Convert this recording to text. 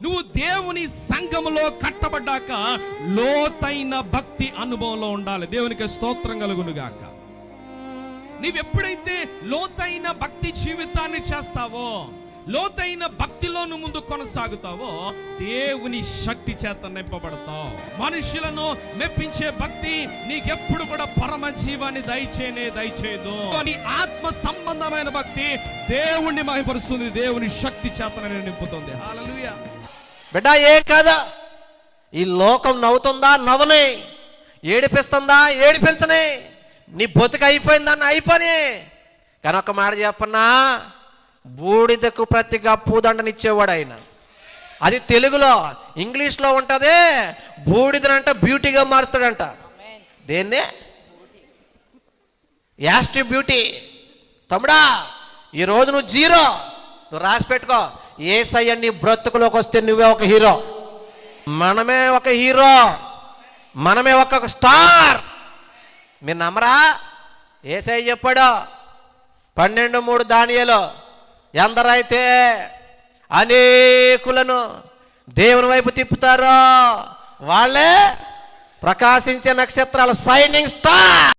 నువ్వు దేవుని సంఘములో కట్టబడ్డాక లోతైన భక్తి అనుభవంలో ఉండాలి. దేవునికి స్తోత్రం కలుగునుగాక. నీవెప్పుడైతే లోతైన భక్తి జీవితాన్ని చేస్తావో, లోతైన భక్తిలో నువ్వు ముందు కొనసాగుతావో, దేవుని శక్తి చేత నింపబడతావు. మనుషులను మెప్పించే భక్తి నీకెప్పుడు కూడా పరమ జీవాన్ని దయచేయదు. నీ ఆత్మ సంబంధమైన భక్తి దేవుణ్ణి మహిమపరుస్తుంది, దేవుని శక్తి చేత నింపుతుంది. హల్లెలూయా. బిడ్డ, ఏం కాదా, ఈ లోకం నవ్వుతుందా నవ్వనే, ఏడిపిస్తుందా ఏడిపించనే, నీ బతుకు అయిపోయిందన్న అయిపోయి. కానీ ఒక మాట చెప్పన్నా, బూడిదకు ప్రతిగా పూదండనిచ్చేవాడు ఆయన. అది తెలుగులో. ఇంగ్లీష్లో ఉంటుంది, బూడిదనంట బ్యూటీగా మారుస్తాడంట. దేన్నే? యాస్టి బ్యూటీ. తమ్ముడా, ఈరోజు నువ్వు జీరో, నువ్వు రాసి పెట్టుకో. యేసయ్య నీ బ్రతుకులోకి వస్తే నువ్వే ఒక హీరో, మనమే ఒక హీరో, మనమే ఒక స్టార్. మీరు నమ్మరా? యేసయ్య చెప్పాడు 12:3 దానియేలు, ఎందరైతే అనేకులను దేవుని వైపు తిప్పుతారో వాళ్ళే ప్రకాశించే నక్షత్రాలు, షైనింగ్ స్టార్.